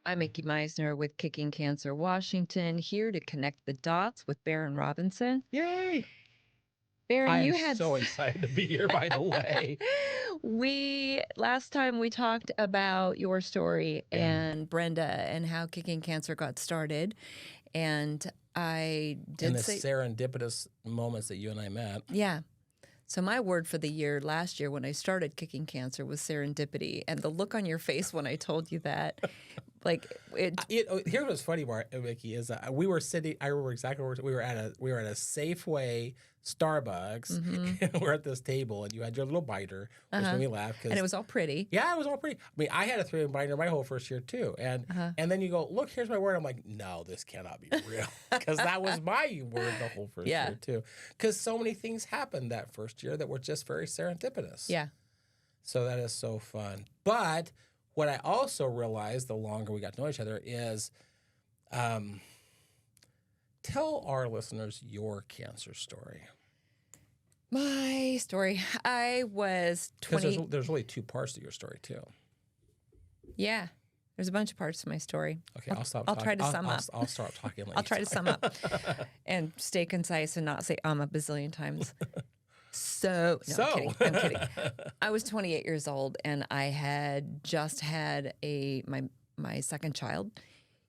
I'm Mikki Meisner with Kicking Cancer Washington, here to connect the dots with Baron Robinson. Yay! Baron, I am you had so excited to be here, by the way. last time we talked about your story Yeah. and Brenda and how Kicking Cancer got started. And I And did the say, serendipitous moments that you and I met. yeah. So my word for the year last year when I started Kicking Cancer was serendipity. And the look on your face when I told you that, like Here's what's funny, Mikki, is we were sitting. I remember exactly where we were at. We were at a Safeway, Starbucks. And we're at this table, and you had your little binder, which made me laugh and it was all pretty. Yeah, it was all pretty. I mean, I had a 3-ring binder my whole first year too, and then you go, look, here's my word. I'm like, no, this cannot be real, because that was my word the whole first year too. Because so many things happened that first year that were just very serendipitous. Yeah. So that is so fun. But what I also realized the longer we got to know each other is, tell our listeners your cancer story. My story. I was 20. Because there's really two parts to your story too. Yeah. There's a bunch of parts to my story. Okay, I'll stop. I'll try to sum up. I'll start talking later. I'll try to sum up and stay concise and not say a bazillion times. I'm kidding. I was 28 years old and I had just had my second child.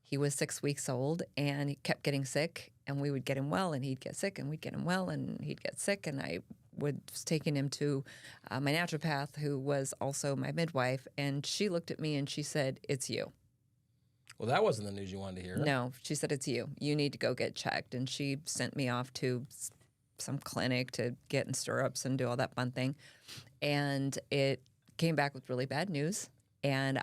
He was 6 weeks old and he kept getting sick, and we would get him well and he'd get sick, and we'd get him well and he'd get sick, and I was taking him to my naturopath, who was also my midwife, and she looked at me and she said, "It's you." Well, that wasn't the news you wanted to hear. No, she said, "It's you. You need to go get checked." And she sent me off to some clinic to get in stirrups and do all that fun thing. And it came back with really bad news. And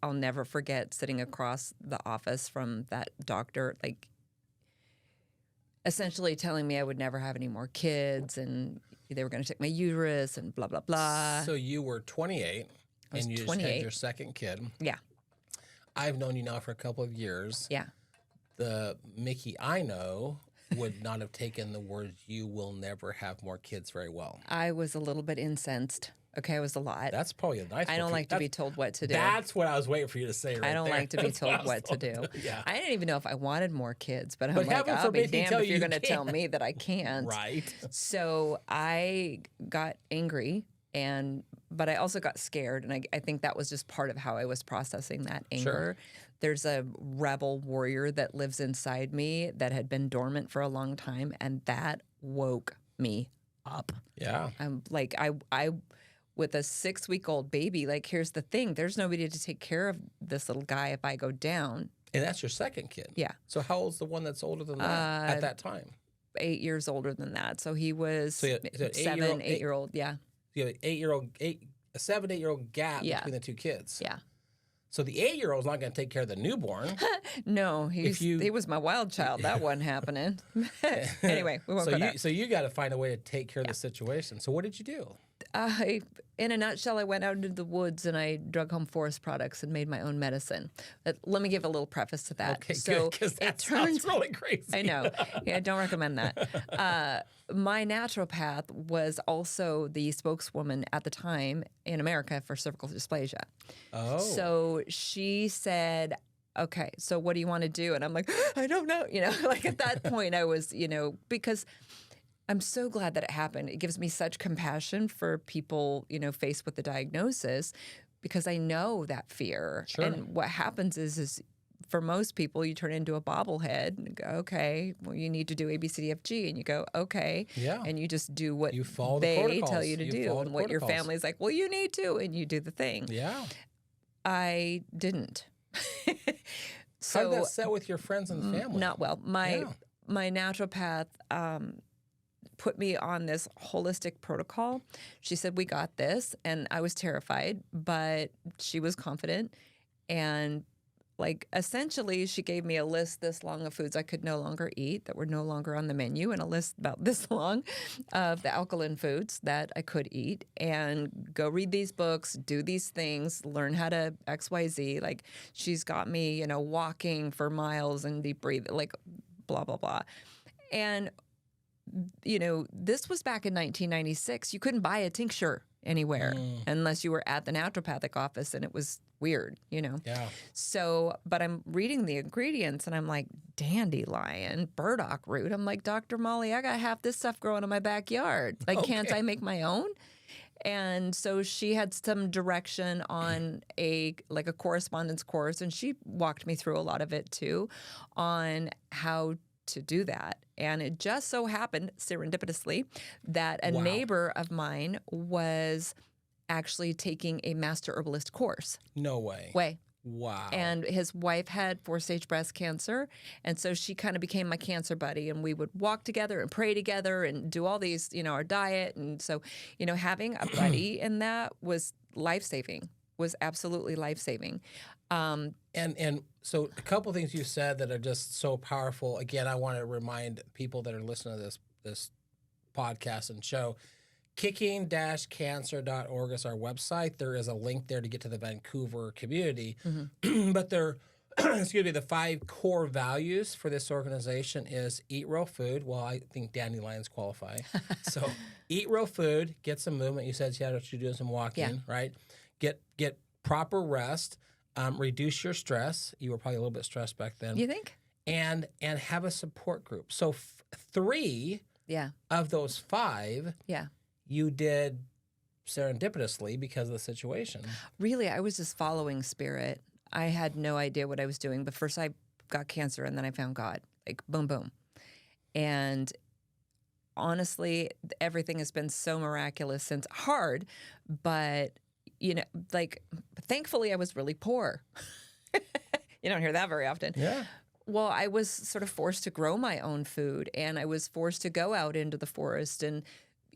I'll never forget sitting across the office from that doctor, like essentially telling me I would never have any more kids and they were going to take my uterus and blah, blah, blah. So you were 28 and you just had your second kid. Yeah. I've known you now for a couple of years. Yeah. The Mikki I know would not have taken the words "you will never have more kids" very well. I was a little bit incensed. Okay, it was a lot. That's probably a nice. I don't like to be told what to do. That's what I was waiting for you to say. Right I don't there. like to be told what to do. Yeah. I didn't even know if I wanted more kids, but I'm like, I'll forbid be he damned tell if you you're you going to tell can't. me that I can't. Right. So I got angry, but I also got scared, and I think that was just part of how I was processing that anger. Sure. There's a rebel warrior that lives inside me that had been dormant for a long time, and that woke me up. Yeah. I'm like, I with a 6-week-old baby, like, here's the thing. There's nobody to take care of this little guy if I go down. And that's your second kid. Yeah. So how old's the one that's older than that at that time? 8 years older than that. So he was So 8-year-old. Yeah. You have a 7-8-year-old gap Yeah. between the two kids. Yeah. So the 8-year-old's not going to take care of the newborn. No, he was my wild child. That wasn't happening. Anyway, we won't go there. So you got to find a way to take care of the situation. So what did you do? In a nutshell, I went out into the woods and I drug home forest products and made my own medicine. Let me give a little preface to that. Okay, so good, because that sounds really crazy. I know. Yeah, I don't recommend that. My naturopath was also the spokeswoman at the time in America for cervical dysplasia. Oh. So she said, "Okay, so what do you want to do?" And I'm like, "I don't know." Like at that point I was, because I'm so glad that it happened. It gives me such compassion for people, faced with the diagnosis, because I know that fear. Sure. And what happens is for most people, you turn into a bobblehead and go, "Okay, well, you need to do A, B, C, D, F, G," and you go, "Okay," Yeah. and you just do what You follow they the protocols. tell you to You do, follow and the what your protocols. family's like, "Well, you need to," and you do the thing. Yeah. I didn't. How did that set with your friends and family? Not well. My naturopath put me on this holistic protocol. She said, "We got this," and I was terrified, but she was confident. And essentially, she gave me a list this long of foods I could no longer eat that were no longer on the menu, and a list about this long of the alkaline foods that I could eat, and go read these books, do these things, learn how to XYZ. Like, she's got me, walking for miles and deep breathe, like blah, blah, blah. And this was back in 1996. You couldn't buy a tincture anywhere unless you were at the naturopathic office, and it was weird, Yeah. So, but I'm reading the ingredients and I'm like, dandelion, burdock root. I'm like, Dr. Molly, I got half this stuff growing in my backyard. Like, can't I make my own? And so she had some direction on a correspondence course, and she walked me through a lot of it too on how to do that. And it just so happened, serendipitously, that a neighbor of mine was actually taking a master herbalist course. No way. Wow. And his wife had 4-stage breast cancer. And so she kind of became my cancer buddy. And we would walk together and pray together and do all these, our diet. And so, having a buddy in that was life-saving, was absolutely life-saving. And so a couple things you said that are just so powerful. Again, I want to remind people that are listening to this podcast and show, kicking-cancer.org is our website. There is a link there to get to the Vancouver community. But the 5 core values for this organization is eat real food. Well, I think dandelions qualify. So eat real food, get some movement. You said you're doing some walking, right? Get proper rest, reduce your stress. You were probably a little bit stressed back then. You think? And have a support group. So 3 of those 5 you did serendipitously because of the situation. Really, I was just following spirit. I had no idea what I was doing. But first I got cancer, and then I found God. Like, boom, boom. And honestly, everything has been so miraculous since. Hard, but, thankfully I was really poor. You don't hear that very often. Yeah. Well, I was sort of forced to grow my own food, and I was forced to go out into the forest and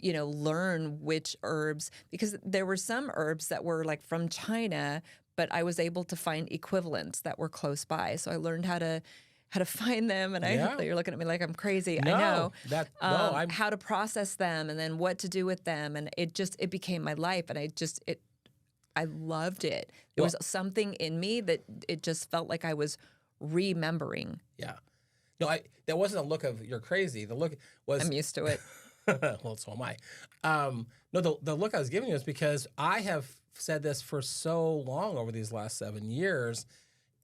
learn which herbs, because there were some herbs that were like from China, but I was able to find equivalents that were close by. So I learned how to find them. And I hope that you're looking at me like I'm crazy. No, I know. I'm how to process them, and then what to do with them. And it became my life. And I loved it. There was something in me that it just felt like I was remembering. Yeah. No, that wasn't a look of you're crazy. The look was I'm used to it. Well, so am I. No, the look I was giving you is because I have said this for so long over these last 7 years.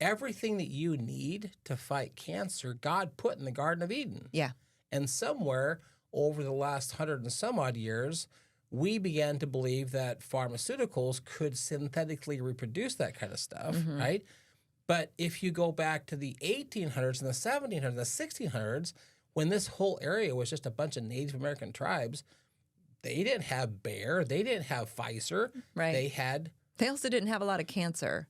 Everything that you need to fight cancer, God put in the Garden of Eden. Yeah. And somewhere over the last 100 and some odd years, we began to believe that pharmaceuticals could synthetically reproduce that kind of stuff, right? But if you go back to the 1800s and the 1700s and the 1600s, when this whole area was just a bunch of Native American tribes, they didn't have Bayer, they didn't have Pfizer. Right. They also didn't have a lot of cancer.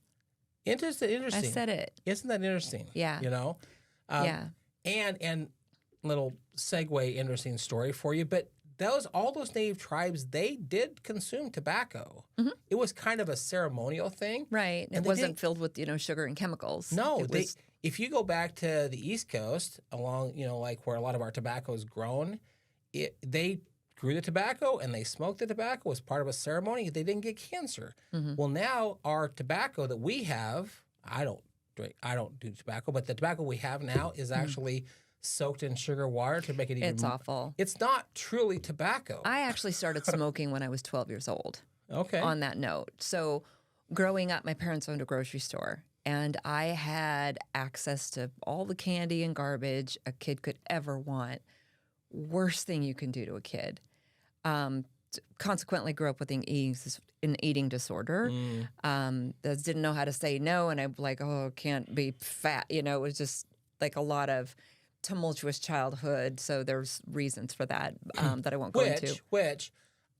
Interesting. I said it. Isn't that interesting? Yeah. Yeah. And little segue, interesting story for you, but all those Native tribes, they did consume tobacco. It was kind of a ceremonial thing. Right. It wasn't filled with, sugar and chemicals. No, if you go back to the East Coast, along, like where a lot of our tobacco is grown, they grew the tobacco and they smoked the tobacco as part of a ceremony. They didn't get cancer. Well, now our tobacco that we have, I don't do tobacco, but the tobacco we have now is actually soaked in sugar water to make it even. It's awful. It's not truly tobacco. I actually started smoking when I was 12 years old. Okay. On that note. So growing up, my parents owned a grocery store, and I had access to all the candy and garbage a kid could ever want. Worst thing you can do to a kid. Consequently, grew up with an eating disorder. Didn't know how to say no, and I'm like, can't be fat. It was just like a lot of tumultuous childhood. So there's reasons for that that I won't go into. Which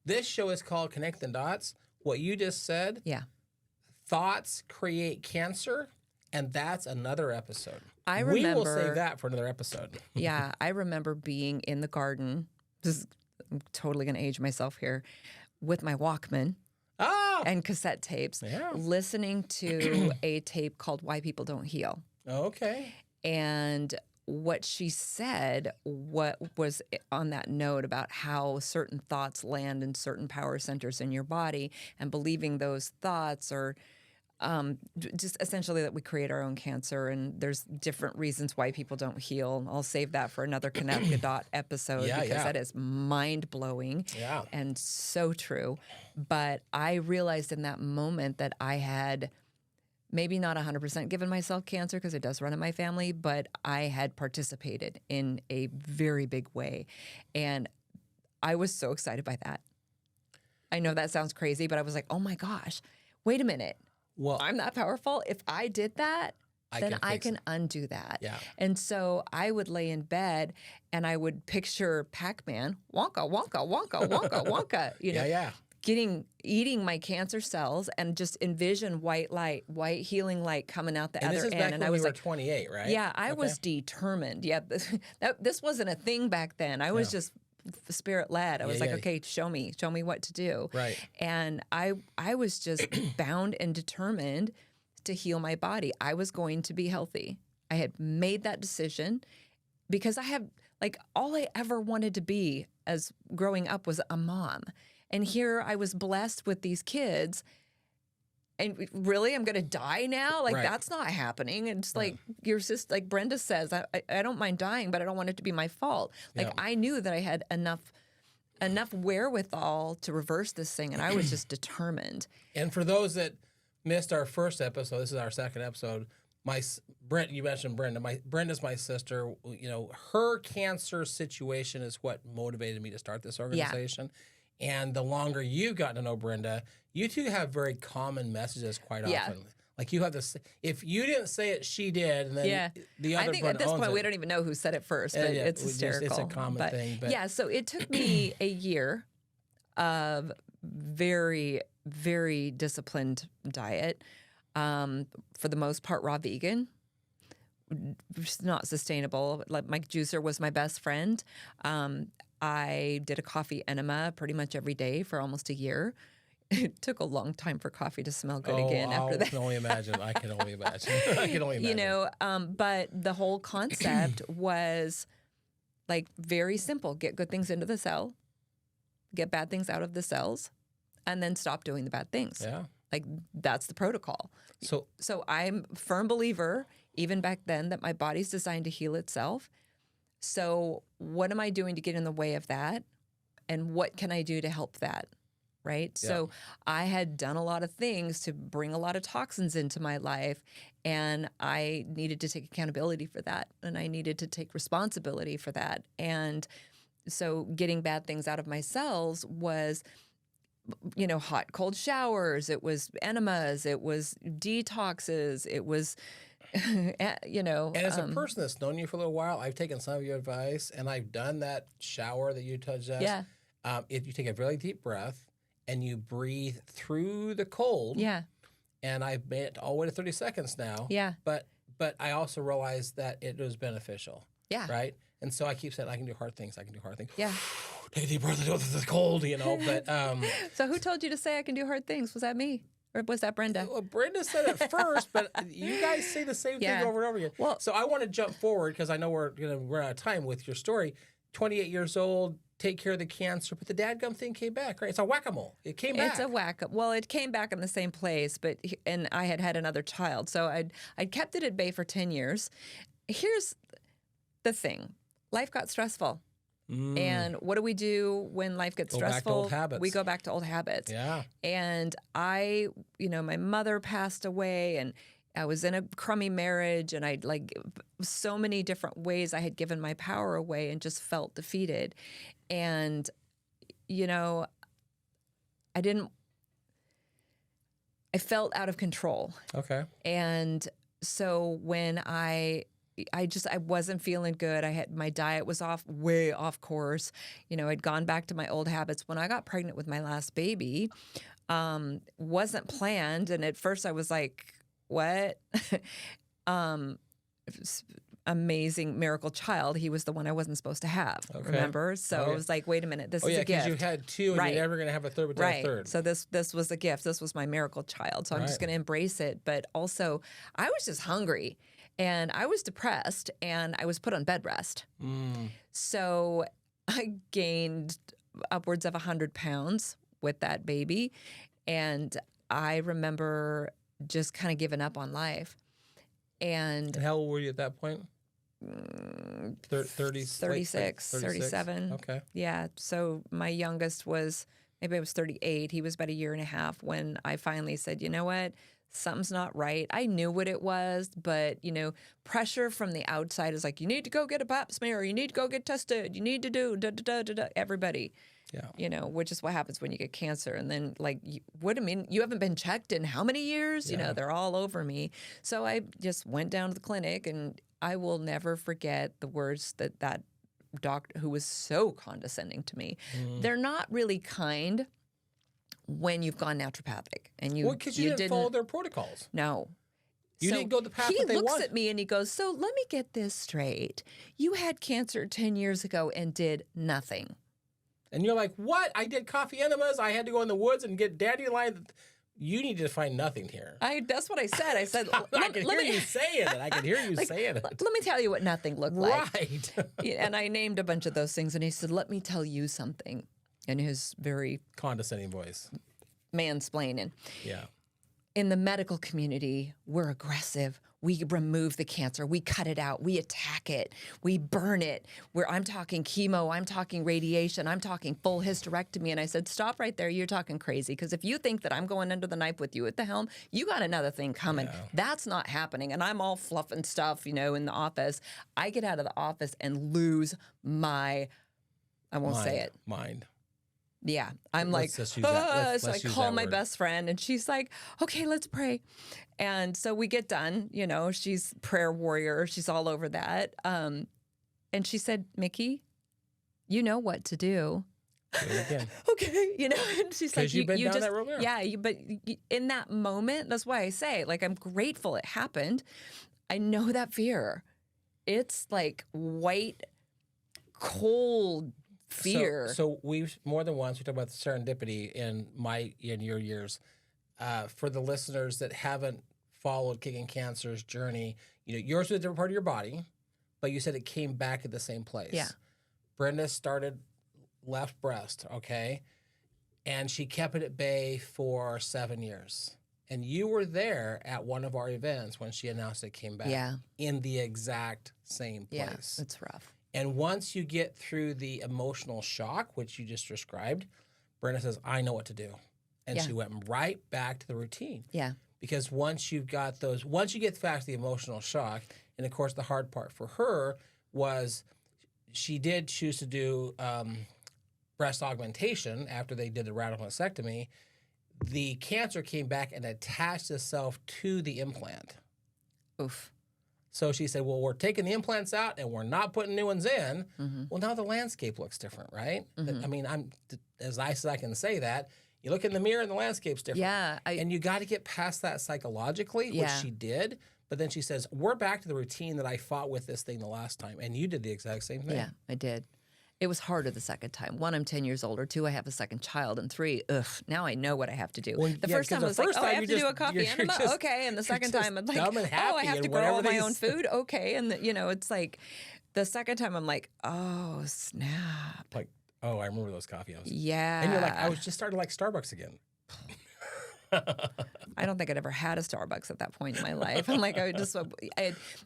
this show is called Connect the Dots. What you just said. Yeah. Thoughts create cancer, and that's another episode. I remember. We will save that for another episode. Yeah, I remember being in the garden. I'm totally going to age myself here, with my Walkman and cassette tapes, listening to a tape called Why People Don't Heal. Okay. And what she said, what was on that note about how certain thoughts land in certain power centers in your body, and believing those thoughts are just essentially that we create our own cancer, and there's different reasons why people don't heal. I'll save that for another Connecticut episode because that is mind blowing and so true. But I realized in that moment that I had maybe not 100% given myself cancer because it does run in my family, but I had participated in a very big way. And I was so excited by that. I know that sounds crazy, but I was like, oh my gosh, wait a minute. Well, I'm that powerful. If I did that, then I can undo that. Yeah. And so I would lay in bed and I would picture Pac-Man, Wonka, Wonka, Wonka, Wonka, Wonka, you know, eating my cancer cells and just envision white light, white healing light coming out the other end. Back and when I was you were like 28, right? Yeah, I was determined. Yeah, this wasn't a thing back then. I was just spirit led. I was like, okay, show me what to do. Right. And I was just bound and determined to heal my body. I was going to be healthy. I had made that decision because I have all I ever wanted to be as growing up was a mom. And here I was blessed with these kids. And really, I'm going to die now? That's not happening. And it's like your sister, like Brenda says, I don't mind dying, but I don't want it to be my fault. I knew that I had enough wherewithal to reverse this thing, and I was just determined. And for those that missed our first episode, this is our second episode. You mentioned Brenda. Brenda's my sister. You know, her cancer situation is what motivated me to start this organization. Yeah. And the longer you've gotten to know Brenda, you two have very common messages quite often. Like you have this, if you didn't say it, she did, and then the other. I think at this point we don't even know who said it first, but it's hysterical. It's a common thing. But. Yeah, so it took me a year of very, very disciplined diet. For the most part, raw vegan. It's not sustainable. Like my juicer was my best friend. I did a coffee enema pretty much every day for almost a year. It took a long time for coffee to smell good again after that. I can only imagine. You know, but the whole concept was very simple. Get good things into the cell, get bad things out of the cells, and then stop doing the bad things. Yeah. That's the protocol. So I'm a firm believer, even back then, that my body's designed to heal itself. So what am I doing to get in the way of that? And what can I do to help that? Right? Yeah. So I had done a lot of things to bring a lot of toxins into my life, and I needed to take accountability for that, and I needed to take responsibility for that. And so getting bad things out of my cells was, hot, cold showers. It was enemas. It was detoxes. It was... And as a person that's known you for a little while, I've taken some of your advice, and I've done that shower that you touched us. Yeah. If you take a really deep breath and you breathe through the cold. Yeah. And I've made it all the way to 30 seconds now. Yeah. But I also realized that it was beneficial. Yeah. Right. And so I keep saying I can do hard things. Yeah. Take a deep breath. It's cold. But So who told you to say I can do hard things? Was that me? Or was that Brenda? Well, Brenda said it first, but you guys say the same thing over and over again. Well, so I want to jump forward because I know we're going to run out of time with your story. 28 years old, take care of the cancer, but the dadgum thing came back, right? It's a whack-a-mole. It came back. It's a whack-a-mole. Well, it came back in the same place, and I had another child. So I'd kept it at bay for 10 years. Here's the thing. Life got stressful. And what do we do when life gets stressful? Back to old habits. We go back to old habits. Yeah. And my mother passed away, and I was in a crummy marriage, and I'd so many different ways I had given my power away and just felt defeated. And, I felt out of control. Okay. And so when I wasn't feeling good. My diet was way off course. I'd gone back to my old habits. When I got pregnant with my last baby, wasn't planned. And at first I was like, what? Amazing miracle child. He was the one I wasn't supposed to have. Okay. Remember? So I was like, wait a minute, this is a gift. because you had two, and you're never going to have a third without a third. So this was a gift. This was my miracle child. So I'm just going to embrace it. But also, I was just hungry. And I was depressed, and I was put on bed rest. So I gained upwards of 100 pounds with that baby. And I remember just kind of given up on life. And how old were you at that point? 36, 37. Okay. Yeah. So my youngest was, maybe I was 38. He was about a year and a half when I finally said, you know what? Something's not right. I knew what it was, but, pressure from the outside is like, you need to go get a pap smear. You need to go get tested. You need to do everybody. Yeah. Which is what happens when you get cancer. And then, you haven't been checked in how many years? Yeah. They're all over me. So I just went down to the clinic, and I will never forget the words that doctor, who was so condescending to me. They're not really kind when you've gone naturopathic. And because you didn't follow their protocols. No. You didn't go the path that they want. He looks at me and he goes, so let me get this straight. You had cancer 10 years ago and did nothing. And you're like, what? I did coffee enemas. I had to go in the woods and get dandelion. You need to find nothing here. That's what I said. I said, I can hear you saying it. I can hear you saying it. Let me tell you what nothing looked like. Right. And I named a bunch of those things. And he said, let me tell you something. In his very condescending voice. Mansplaining. Yeah. In the medical community, we're aggressive. We remove the cancer. We cut it out. We attack it. We burn it. I'm talking chemo. I'm talking radiation. I'm talking full hysterectomy. And I said, stop right there. You're talking crazy. Because if you think that I'm going under the knife with you at the helm, you got another thing coming. Yeah. That's not happening. And I'm all fluff and stuff, in the office. I get out of the office and lose I won't say it. Mind. Yeah, I'm like, so I call my best friend, and she's like, okay, let's pray. And so we get done, she's prayer warrior. She's all over that. And she said, Mikki, you know what to do. Do it again. Okay, and she's like, you've been down that road now. Yeah, but in that moment, that's why I say, I'm grateful it happened. I know that fear. It's like white, cold fear. So we've more than once we talked about the serendipity in your years. For the listeners that haven't followed Kicking Cancer's journey, yours was a different part of your body, but you said it came back at the same place. Yeah. Brenda started left breast, okay, and she kept it at bay for 7 years. And you were there at one of our events when she announced it came back. Yeah. In the exact same place. Yeah, it's rough. And once you get through the emotional shock, which you just described, Brenda says, I know what to do. And she went right back to the routine. Yeah. Because once you get past the emotional shock, and of course the hard part for her was she did choose to do breast augmentation after they did the radical mastectomy. The cancer came back and attached itself to the implant. Oof. So she said, well, we're taking the implants out and we're not putting new ones in. Mm-hmm. Well, now the landscape looks different, right? Mm-hmm. I mean, I'm as nice as I can say that. You look in the mirror and the landscape's different. Yeah. And you got to get past that psychologically, which she did. But then she says, we're back to the routine that I fought with this thing the last time. And you did the exact same thing. Yeah, I did. It was harder the second time. 1, I'm 10 years older. 2, I have a second child. And 3, now I know what I have to do. Well, the first time I was like, I have to do a coffee enema? Okay. And the second time I'm like, I have to grow all my own food? Okay. And, it's like the second time I'm like, oh, snap. Like, oh, I remember those coffee houses. Yeah. And you're like, I was just starting to like Starbucks again. I don't think I'd ever had a Starbucks at that point in my life. I'm like,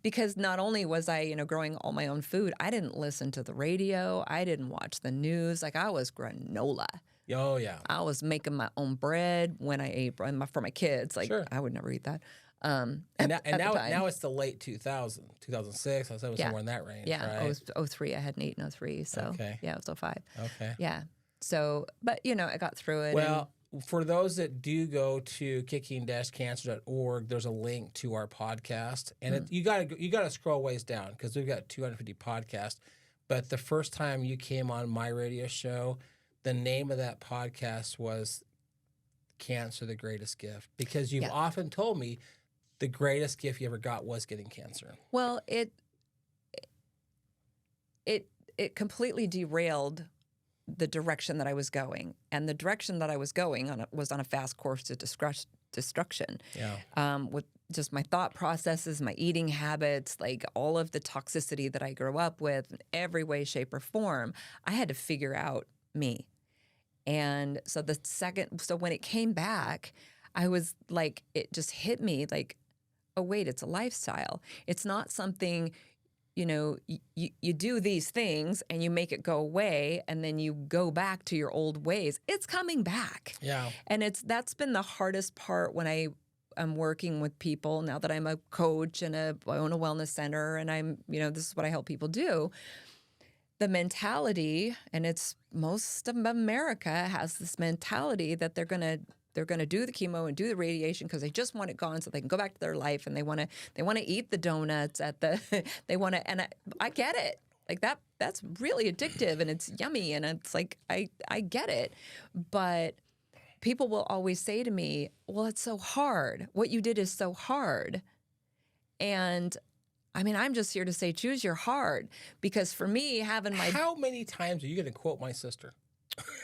because not only was I, growing all my own food, I didn't listen to the radio. I didn't watch the news. Like I was granola. Oh, yeah. I was making my own bread when I ate for my kids. Like I would never eat that. And now it's the late 2000s, 2006, I was somewhere in that range. Yeah, right? It was 03. I hadn't eaten 03, so yeah, it was 05. Okay. Yeah. So, but I got through it. Well, for those that do go to kicking-cancer.org, there's a link to our podcast, and you gotta scroll ways down because we've got 250 podcasts. But the first time you came on my radio show, the name of that podcast was "Cancer: The Greatest Gift," because you've often told me the greatest gift you ever got was getting cancer. Well, it completely derailed the direction that I was going. And the direction that I was going was on a fast course to destruction. Yeah. With just my thought processes, my eating habits, like all of the toxicity that I grew up with in every way, shape, or form, I had to figure out me. And so so when it came back, I was like, it just hit me like, oh, wait, it's a lifestyle. It's not something, you know, you do these things and you make it go away and then you go back to your old ways. It's coming back. Yeah. And that's been the hardest part when I'm working with people now that I'm a coach and I own a wellness center and I'm, you know, this is what I help people do. The mentality, and it's most of America has this mentality that they're gonna do the chemo and do the radiation because they just want it gone so they can go back to their life and they want to eat the donuts at the they want to, and I get it, like that's really addictive and it's yummy and it's like I get it, but people will always say to me, well, it's so hard, what you did is so hard. And I mean, I'm just here to say, choose your hard, because for me, having my... How many times are you going to quote my sister?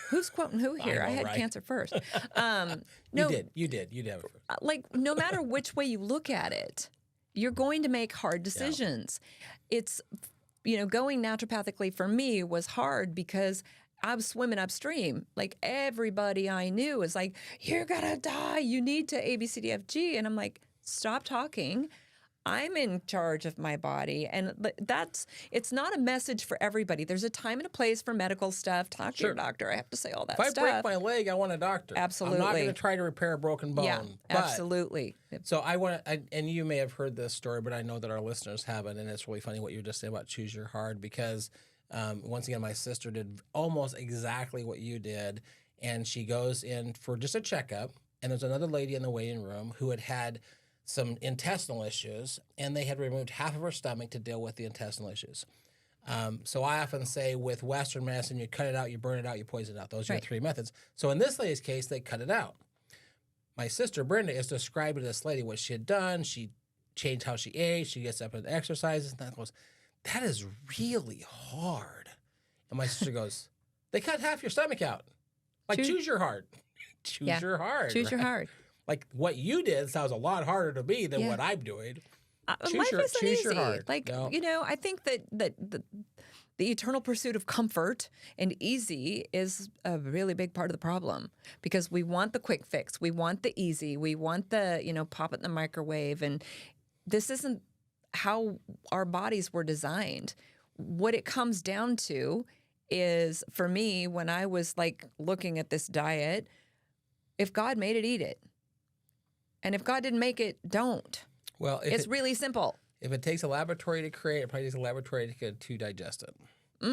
Who's quoting who here? I had cancer first. No, You did it first. Like, no matter which way you look at it, you're going to make hard decisions. Yeah. It's, you know, going naturopathically for me was hard because I was swimming upstream. Like, everybody I knew was like, you're going to die. You need to A, B, C, D, F, G. And I'm like, stop talking. I'm in charge of my body. And it's not a message for everybody. There's a time and a place for medical stuff. Talk to your doctor. I have to say all that stuff. If I break my leg, I want a doctor. Absolutely. I'm not going to try to repair a broken bone. Yeah, absolutely. So I want to, and you may have heard this story, but I know that our listeners haven't. And it's really funny what you just said about choose your hard, because once again, my sister did almost exactly what you did. And she goes in for just a checkup. And there's another lady in the waiting room who had some intestinal issues, and they had removed half of her stomach to deal with the intestinal issues. So I often say with Western medicine, you cut it out, you burn it out, you poison it out. Those are your three methods. So in this lady's case, they cut it out. My sister Brenda is describing to this lady what she had done. She changed how she ate. She gets up and exercises. And that is really hard. And my sister goes, they cut half your stomach out. Like, choose your heart. Choose your heart. Choose your heart. Like, what you did sounds a lot harder to me than what I'm doing. Life isn't easy. Your heart. Like, you know, I think that the eternal pursuit of comfort and easy is a really big part of the problem, because we want the quick fix. We want the easy. We want the, you know, pop it in the microwave. And this isn't how our bodies were designed. What it comes down to is, for me, when I was like looking at this diet, if God made it, eat it. And if God didn't make it, don't. Well, it's really simple. If it takes a laboratory to create, it probably takes a laboratory to digest it,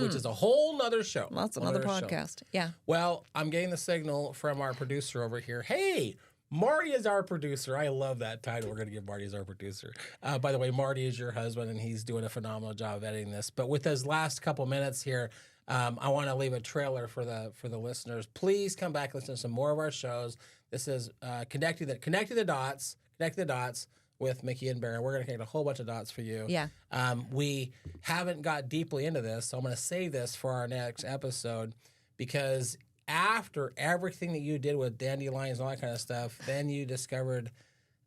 which is a whole nother show. Well, that's another podcast. Yeah. Well, I'm getting the signal from our producer over here. Hey, Marty is our producer. I love that title. We're going to give Marty as our producer. By the way, Marty is your husband, and he's doing a phenomenal job of editing this. But with those last couple minutes here, I want to leave a trailer for the listeners. Please come back and listen to some more of our shows. This is Connecting the Dots with Mikki and Baron. We're going to connect a whole bunch of dots for you. Yeah. We haven't got deeply into this, so I'm going to save this for our next episode, because after everything that you did with dandelions and all that kind of stuff, then you discovered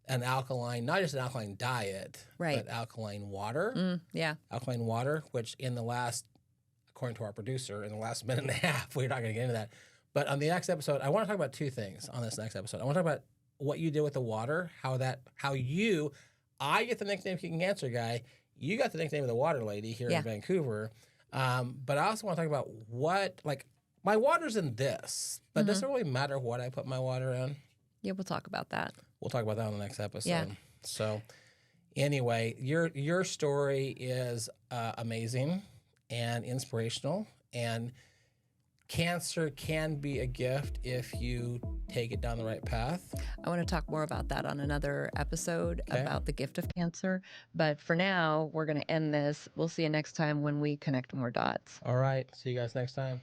an alkaline, not just an alkaline diet, but alkaline water. Alkaline water, which in the last, according to our producer, in the last minute and a half, we're not going to get into that. But on the next episode, I want to talk about two things on this next episode. I want to talk about what you did with the water, I get the nickname King Cancer Guy, you got the nickname of the water lady here in Vancouver. But I also want to talk about my water's in this, but does it really matter what I put my water in? Yeah, we'll talk about that. We'll talk about that on the next episode. Yeah. So anyway, your story is amazing and inspirational, and cancer can be a gift if you take it down the right path. I want to talk more about that on another episode about the gift of cancer. But for now, we're going to end this. We'll see you next time when we connect more dots. All right. See you guys next time.